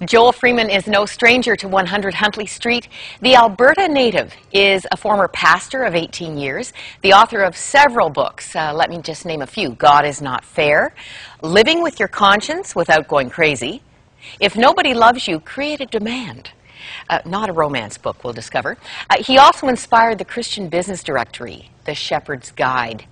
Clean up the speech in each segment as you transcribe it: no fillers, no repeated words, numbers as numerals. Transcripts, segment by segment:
Joel Freeman is no stranger to 100 Huntley Street. The Alberta native is a former pastor of 18 years, the author of several books. Let me just name a few. God is Not Fair, Living with Your Conscience Without Going Crazy, If Nobody Loves You, Create a Demand. Not a romance book, we'll discover. He also inspired the Christian Business Directory, The Shepherd's Guide.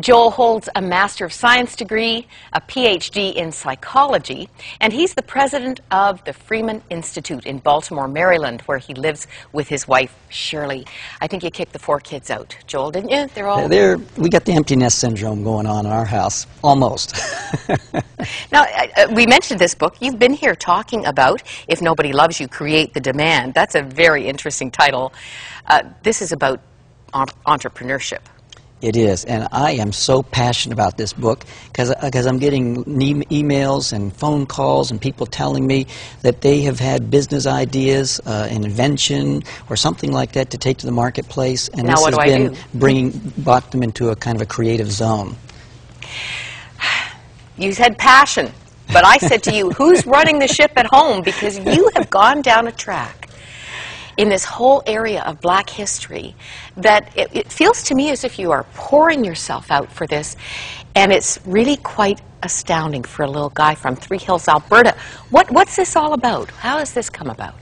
Joel holds a Master of Science degree, a PhD in psychology, and he's the president of the Freeman Institute in Baltimore, Maryland, where he lives with his wife, Shirley. I think you kicked the 4 kids out, Joel, didn't you? They're all... We got the empty nest syndrome going on in our house, almost. Now, we mentioned this book. You've been here talking about If Nobody Loves You, Create the Demand. That's a very interesting title. This is about entrepreneurship. It is, and I am so passionate about this book because I'm getting emails and phone calls and people telling me that they have had business ideas, an invention or something like that to take to the marketplace, and now this has been brought them into a kind of a creative zone. You said passion, but I said to you, who's running the ship at home? Because you have gone down a track in this whole area of black history that it feels to me as if you are pouring yourself out for this, and it's really quite astounding for a little guy from Three Hills, Alberta. What's this all about? How has this come about?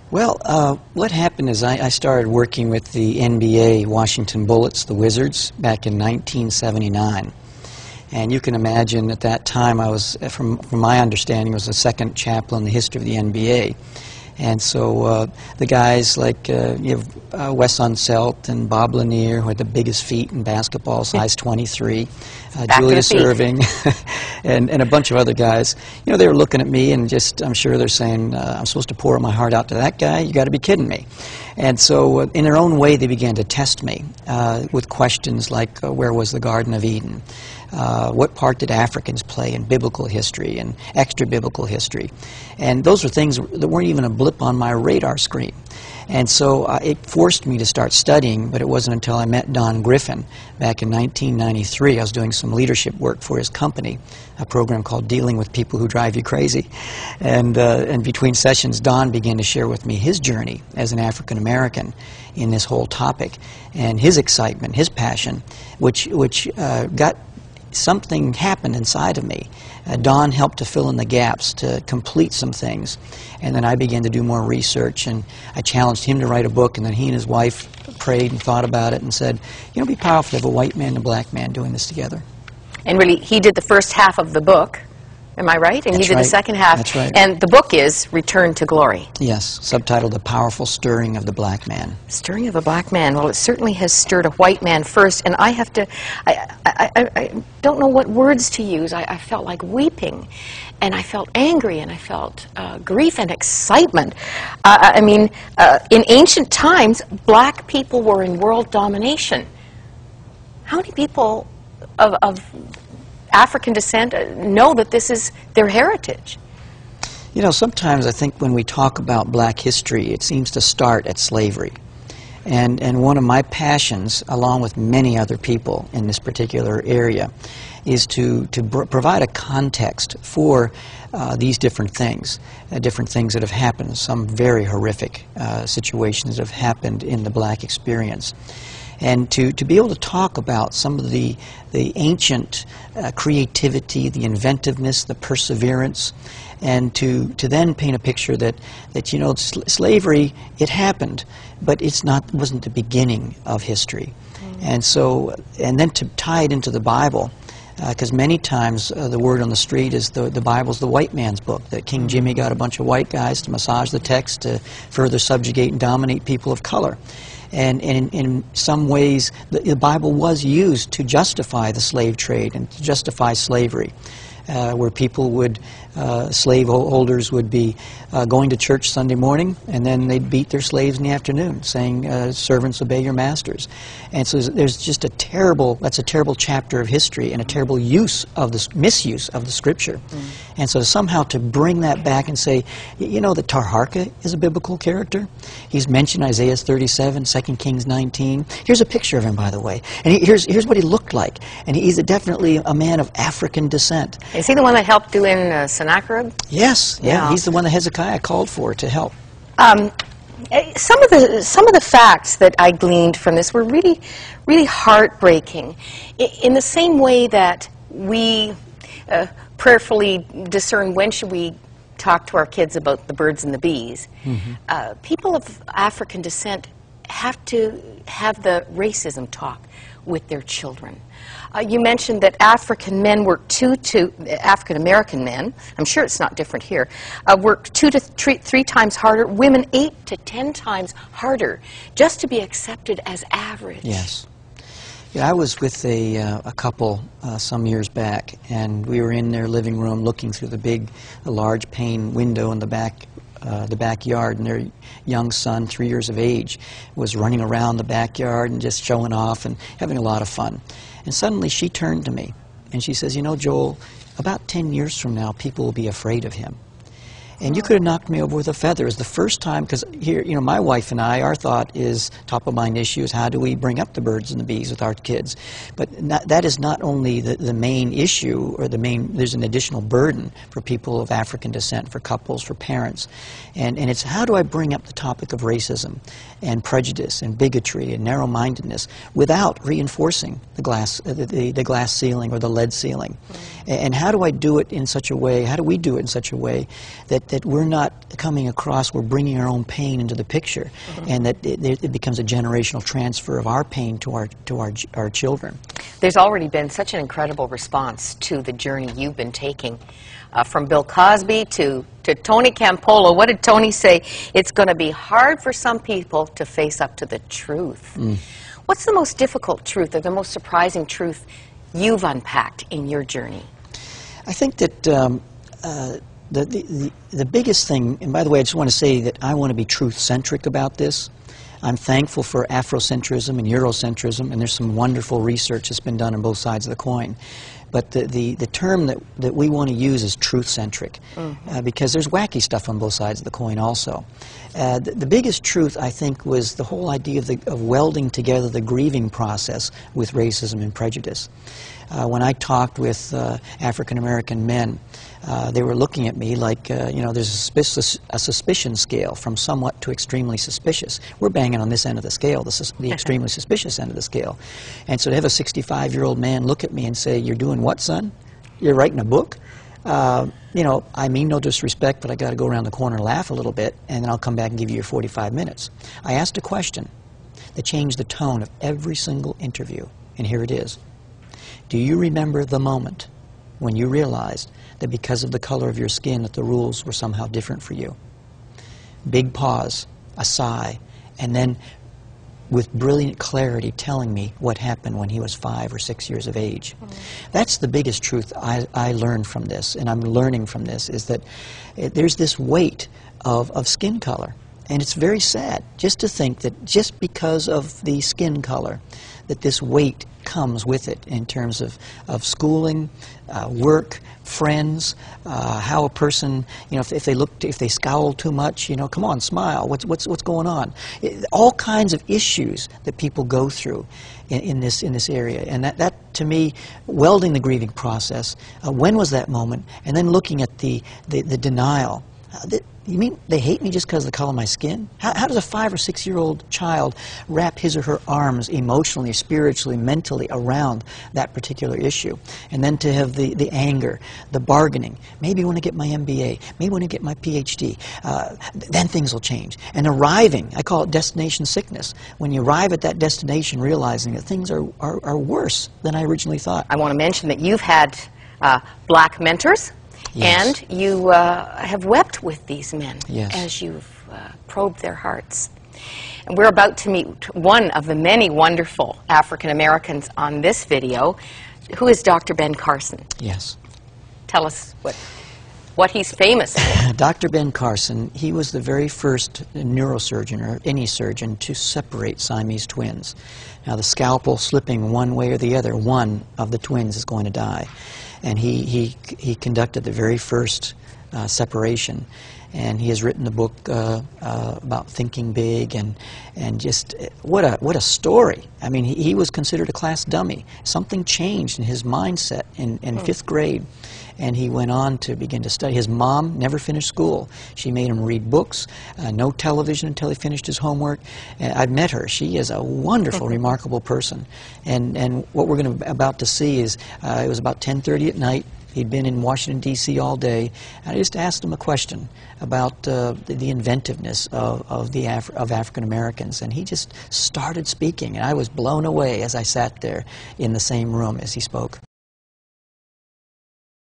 Well, what happened is I started working with the NBA Washington Bullets, the Wizards, back in 1979. And you can imagine at that time I was, from my understanding, was the second chaplain in the history of the NBA. And so the guys like you have Wes Unseld and Bob Lanier, who had the biggest feet in basketball, size 23, Julius Erving, and a bunch of other guys. You know, they were looking at me and just, I'm sure they're saying, I'm supposed to pour my heart out to that guy? You got to be kidding me. And so in their own way, they began to test me with questions like, where was the Garden of Eden? What part did Africans play in biblical history and extra-biblical history? And those were things that weren't even a blip on my radar screen. And so it forced me to start studying, but it wasn't until I met Don Griffin back in 1993. I was doing some leadership work for his company, a program called Dealing with People Who Drive You Crazy. And between sessions, Don began to share with me his journey as an African-American in this whole topic, and his excitement, his passion, which got something happened inside of me. Don helped to fill in the gaps, to complete some things, and then I began to do more research, and I challenged him to write a book, and then he and his wife prayed and thought about it and said, you know, it'd be powerful to have a white man and a black man doing this together. And really, he did the first half of the book, am I right? And you did the second half. That's right. And the book is Return to Glory. Yes, subtitled The Powerful Stirring of the Black Man. Stirring of a Black Man. Well, it certainly has stirred a white man first, and I have to, I don't know what words to use. I felt like weeping, and I felt angry, and I felt grief and excitement. I mean, in ancient times, black people were in world domination. How many people of African descent know that this is their heritage? You know, sometimes I think when we talk about black history, it seems to start at slavery. And one of my passions, along with many other people in this particular area, is to provide a context for these different things that have happened, some very horrific situations that have happened in the black experience. And to be able to talk about some of the ancient creativity, the inventiveness, the perseverance, and to then paint a picture that you know, slavery, it happened, but wasn't the beginning of history. And so, and then to tie it into the Bible, because many times the word on the street is the Bible's the white man's book, that King Jimmy got a bunch of white guys to massage the text to further subjugate and dominate people of color. And in some ways, the Bible was used to justify the slave trade and to justify slavery, where people would, slaveholders would be going to church Sunday morning, and then they'd beat their slaves in the afternoon, saying, servants, obey your masters. And so there's just that's a terrible chapter of history and a terrible misuse of the Scripture. And so somehow to bring that back and say, you know that Tarharka is a biblical character? He's mentioned in Isaiah 37, 2 Kings 19. Here's a picture of him, by the way. And here's what he looked like. And he's definitely a man of African descent. Is he the one that helped doing Sennacherib? Yes, yeah, Yeah. he's the one that Hezekiah called for to help. Some of the facts that I gleaned from this were really, really heartbreaking. In the same way that we prayerfully discern when should we talk to our kids about the birds and the bees, people of African descent have to have the racism talk with their children. You mentioned that African men work African American men, I'm sure it's not different here, work 2 to 3 times harder, women 8 to 10 times harder, just to be accepted as average. Yes. Yeah, I was with a couple some years back, and we were in their living room looking through the large pane window in the backyard, and their young son, 3 years of age, was running around the backyard and just showing off and having a lot of fun. And suddenly she turned to me and she says, "You know, Joel, about 10 years from now, people will be afraid of him." And you could have knocked me over with a feather. It's the first time, because here, you know, my wife and I, our thought is, top of mind issue is how do we bring up the birds and the bees with our kids? But that is not only the main issue, or there's an additional burden for people of African descent, for couples, for parents. And it's how do I bring up the topic of racism and prejudice and bigotry and narrow-mindedness without reinforcing the glass ceiling or the lead ceiling? And how do I do it in such a way, how do we do it in such a way that we're not coming across, we're bringing our own pain into the picture, and that it becomes a generational transfer of our pain to our children. There's already been such an incredible response to the journey you've been taking, from Bill Cosby to Tony Campolo. What did Tony say? It's going to be hard for some people to face up to the truth. What's the most difficult truth, or the most surprising truth you've unpacked in your journey? I think that the biggest thing, and by the way, I just want to say that I want to be truth-centric about this. I'm thankful for Afrocentrism and Eurocentrism, and there's some wonderful research that's been done on both sides of the coin. But the term that we want to use is truth-centric, because there's wacky stuff on both sides of the coin also. The biggest truth, I think, was the whole idea of welding together the grieving process with racism and prejudice. When I talked with African-American men, they were looking at me like, you know, there's a suspicion scale from somewhat to extremely suspicious. We're banging on this end of the scale, the extremely suspicious end of the scale. And so to have a 65-year-old man look at me and say, "You're doing what, son? You're writing a book?" You know, I mean no disrespect, but I got to go around the corner and laugh a little bit, and then I'll come back and give you your 45 minutes. I asked a question that changed the tone of every single interview, and here it is. Do you remember the moment when you realized that because of the color of your skin that the rules were somehow different for you? Big pause, a sigh, and then with brilliant clarity telling me what happened when he was 5 or 6 years of age. That's the biggest truth I learned from this, and I'm learning from this, is that there's this weight of skin color. And it's very sad just to think that just because of the skin color, that this weight comes with it in terms of schooling, work, friends, how a person, you know, if they scowl too much, you know, come on, smile. What's going on? All kinds of issues that people go through in this area, and that to me, welding the grieving process. When was that moment? And then looking at the denial. You mean they hate me just because of the color of my skin? How does a 5 or 6 year old child wrap his or her arms emotionally, spiritually, mentally around that particular issue? And then to have the anger, the bargaining. Maybe when I get my MBA, maybe when I get my PhD, then things will change. And arriving, I call it destination sickness. When you arrive at that destination realizing that things are worse than I originally thought. I want to mention that you've had black mentors. Yes. And you have wept with these men as you've probed their hearts. And we're about to meet one of the many wonderful African Americans on this video, who is Dr. Ben Carson. Yes. Tell us what he's famous for. Dr. Ben Carson, he was the very first neurosurgeon, or any surgeon, to separate Siamese twins. Now, the scalpel slipping one way or the other, one of the twins is going to die. And he conducted the very first separation. And he has written a book about thinking big, and just what a story. I mean, he was considered a class dummy. Something changed in his mindset in fifth grade, and he went on to begin to study. His mom never finished school. She made him read books, no television until he finished his homework. I've met her. She is a wonderful, remarkable person. And what we're about to see is it was about 10:30 at night. He'd been in Washington, D.C. all day, and I just asked him a question about the inventiveness of African Americans, and he just started speaking, and I was blown away as I sat there in the same room as he spoke.